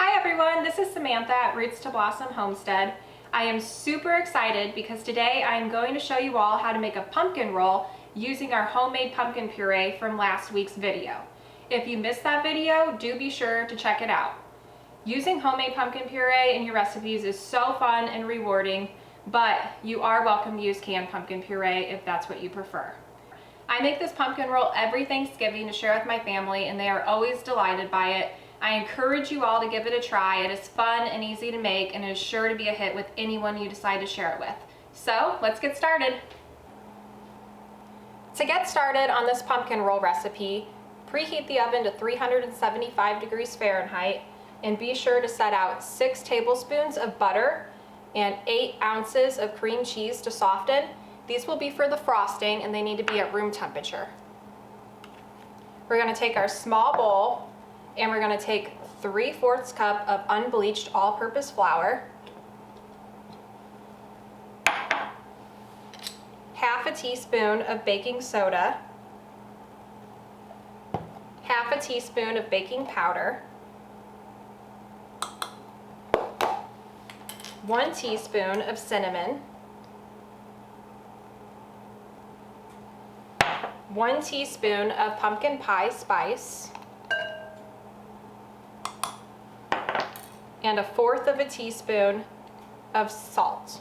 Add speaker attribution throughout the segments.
Speaker 1: Hi everyone, this is Samantha at Roots to Blossom Homestead. I am super excited because today I am going to show you all how to make a pumpkin roll using our homemade pumpkin puree from last week's video. If you missed that video, do be sure to check it out. Using homemade pumpkin puree in your recipes is so fun and rewarding, but you are welcome to use canned pumpkin puree if that's what you prefer. I make this pumpkin roll every Thanksgiving to share with my family, and they are always delighted by it. I encourage you all to give it a try. It is fun and easy to make, and it is sure to be a hit with anyone you decide to share it with. So let's get started. To get started on this pumpkin roll recipe, preheat the oven to 375 degrees Fahrenheit, and be sure to set out 6 tablespoons of butter and 8 ounces of cream cheese to soften. These will be for the frosting, and they need to be at room temperature. We're going to take our small bowl, and we're going to take 3/4 cup of unbleached all-purpose flour, half a teaspoon of baking soda, half a teaspoon of baking powder, 1 teaspoon of cinnamon, 1 teaspoon of pumpkin pie spice, and 1/4 of a teaspoon of salt.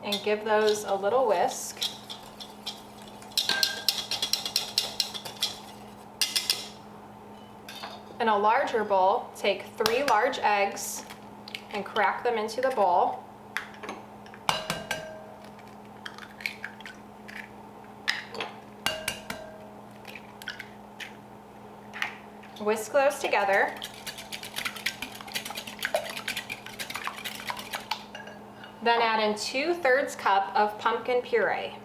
Speaker 1: And give those a little whisk. In a larger bowl, take 3 large eggs and crack them into the bowl. Whisk those together. Then add in 2/3 cup of pumpkin puree.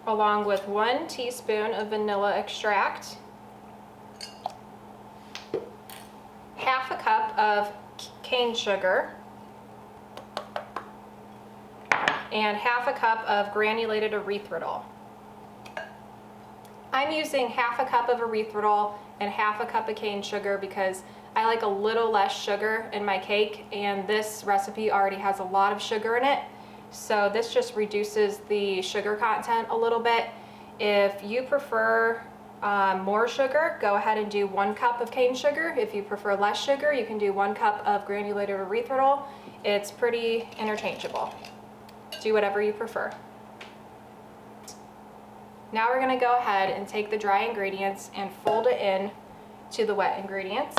Speaker 1: Along with 1 teaspoon of vanilla extract, half a cup of cane sugar, and half a cup of granulated erythritol. I'm using half a cup of erythritol and half a cup of cane sugar because I like a little less sugar in my cake, and this recipe already has a lot of sugar in it, so this just reduces the sugar content a little bit. If you prefer more sugar, go ahead and do 1 cup of cane sugar. If you prefer less sugar, you can do 1 cup of granulated erythritol. It's pretty interchangeable. Do whatever you prefer. Now we're going to go ahead and take the dry ingredients and fold it in to the wet ingredients.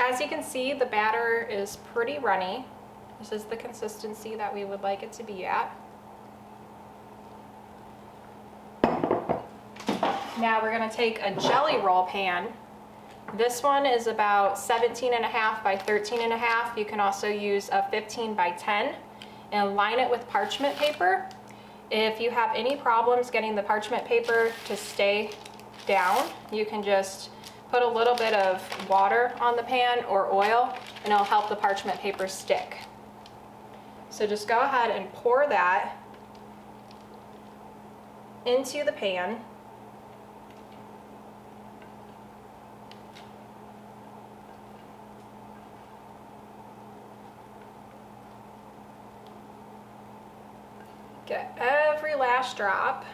Speaker 1: As you can see, the batter is pretty runny. This is the consistency that we would like it to be at. Now we're going to take a jelly roll pan. This one is about 17.5 by 13.5. You can also use a 15 by 10 and line it with parchment paper. If you have any problems getting the parchment paper to stay down, you can just put a little bit of water on the pan or oil, and it'll help the parchment paper stick. So just go ahead and pour that into the pan. Get every last drop.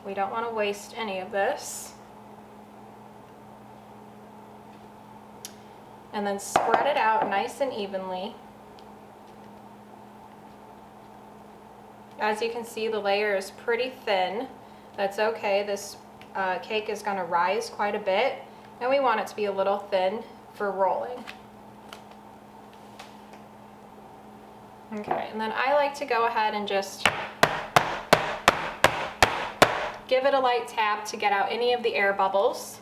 Speaker 1: We don't want to waste any of this. and then spread it out nice and evenly. As you can see, the layer is pretty thin. That's okay. This cake is going to rise quite a bit, and we want it to be a little thin for rolling. Okay, and then I like to go ahead and just give it a light tap to get out any of the air bubbles.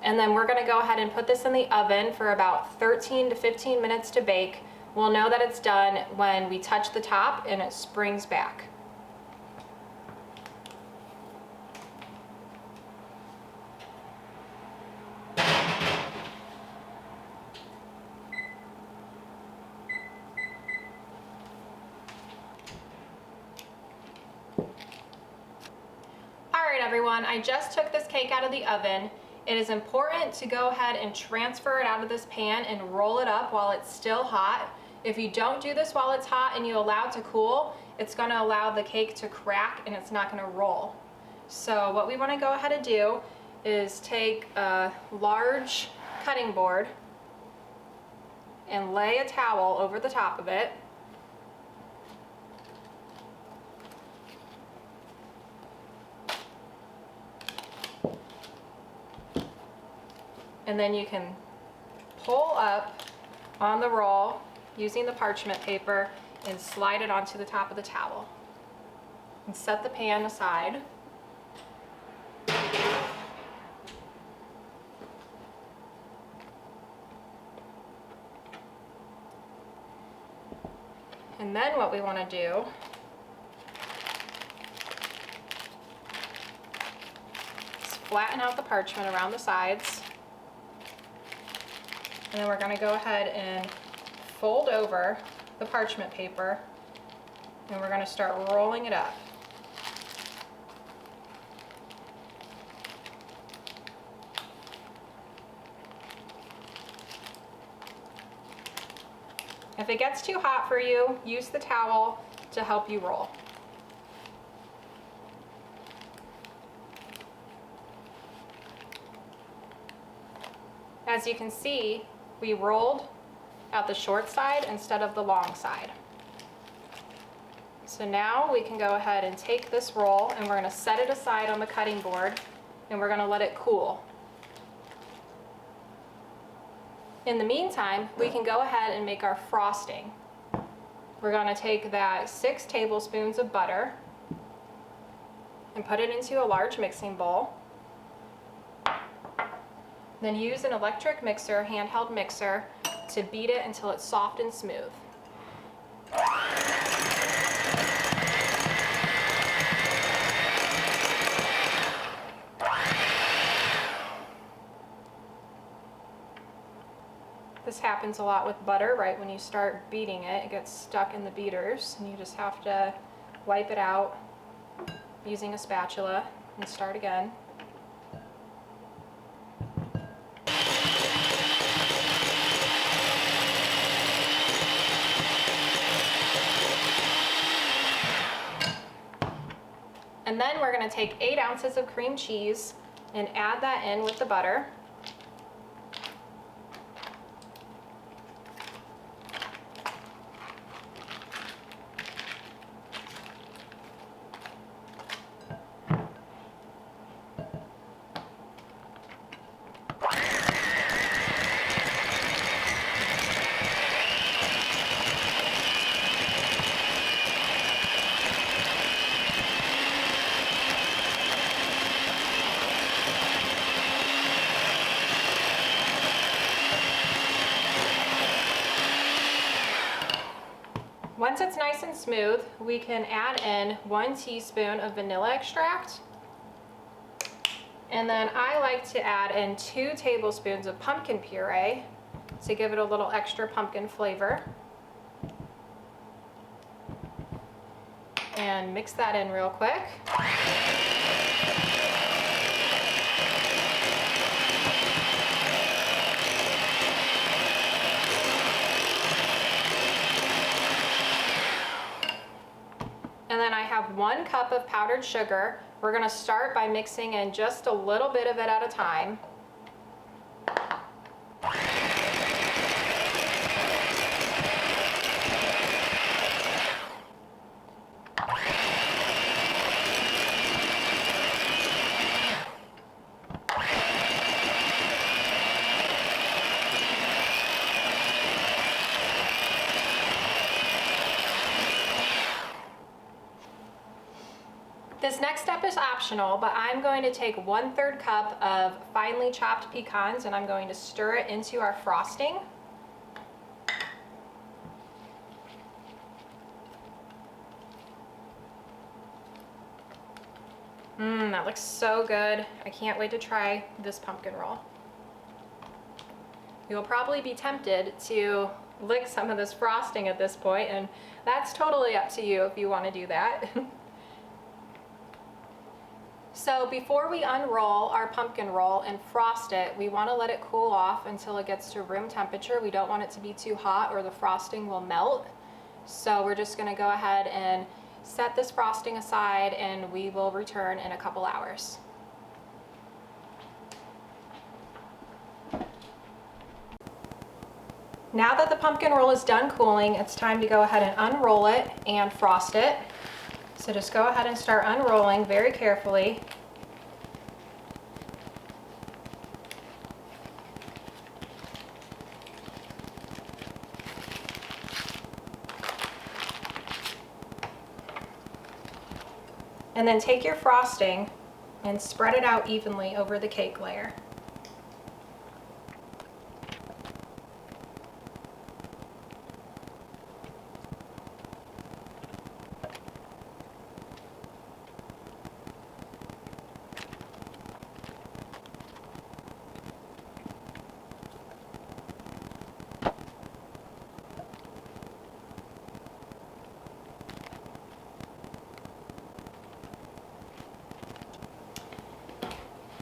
Speaker 1: And then we're going to go ahead and put this in the oven for about 13 to 15 minutes to bake. We'll know that it's done when we touch the top and it springs back. Alright everyone, I just took this cake out of the oven. It is important to go ahead and transfer it out of this pan and roll it up while it's still hot. If you don't do this while it's hot and you allow it to cool, it's going to allow the cake to crack and it's not going to roll. So what we want to go ahead and do is take a large cutting board and lay a towel over the top of it. And then you can pull up on the roll using the parchment paper and slide it onto the top of the towel. And set the pan aside. And then what we want to do is flatten out the parchment around the sides. And then we're going to go ahead and fold over the parchment paper and we're going to start rolling it up. If it gets too hot for you, use the towel to help you roll. As you can see, we rolled out the short side instead of the long side. So now we can go ahead and take this roll and we're going to set it aside on the cutting board and we're going to let it cool. In the meantime, we can go ahead and make our frosting. We're going to take that 6 tablespoons of butter and put it into a large mixing bowl. Then use an electric mixer, handheld mixer, to beat it until it's soft and smooth. This happens a lot with butter, right when you start beating it, it gets stuck in the beaters and you just have to wipe it out using a spatula and start again. And then we're going to take 8 ounces of cream cheese and add that in with the butter. Once it's nice and smooth, we can add in 1 teaspoon of vanilla extract. And then I like to add in 2 tablespoons of pumpkin puree to give it a little extra pumpkin flavor. And mix that in real quick. And then I have 1 cup of powdered sugar. We're going to start by mixing in just a little bit of it at a time. This next step is optional, but I'm going to take 1/3 cup of finely chopped pecans and I'm going to stir it into our frosting. That looks so good. I can't wait to try this pumpkin roll. You'll probably be tempted to lick some of this frosting at this point, and that's totally up to you if you want to do that. So before we unroll our pumpkin roll and frost it, we want to let it cool off until it gets to room temperature. We don't want it to be too hot or the frosting will melt. So we're just going to go ahead and set this frosting aside and we will return in a couple hours. Now that the pumpkin roll is done cooling, it's time to go ahead and unroll it and frost it. So just go ahead and start unrolling very carefully. And then take your frosting and spread it out evenly over the cake layer.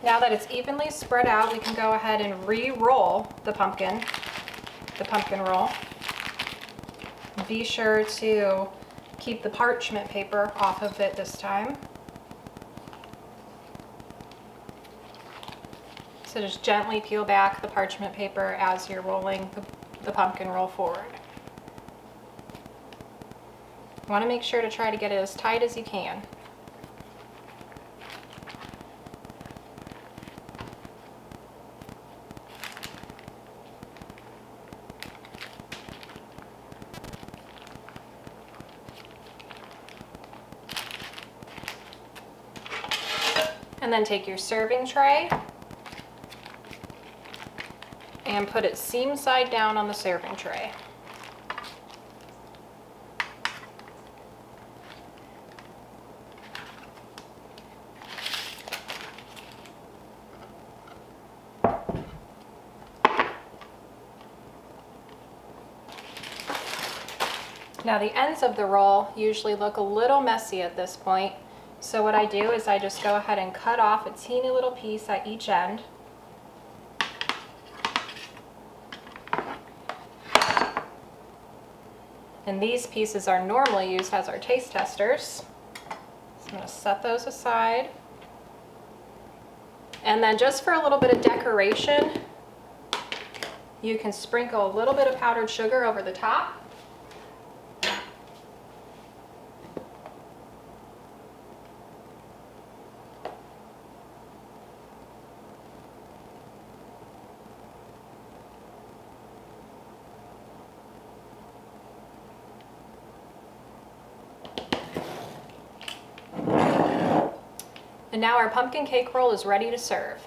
Speaker 1: Now that it's evenly spread out, we can go ahead and re-roll the pumpkin roll. Be sure to keep the parchment paper off of it this time. So just gently peel back the parchment paper as you're rolling the pumpkin roll forward. You want to make sure to try to get it as tight as you can. And then take your serving tray and put it seam side down on the serving tray. Now the ends of the roll usually look a little messy at this point. So what I do is I just go ahead and cut off a teeny little piece at each end. And these pieces are normally used as our taste testers. So I'm going to set those aside. And then just for a little bit of decoration, you can sprinkle a little bit of powdered sugar over the top. And now our pumpkin cake roll is ready to serve.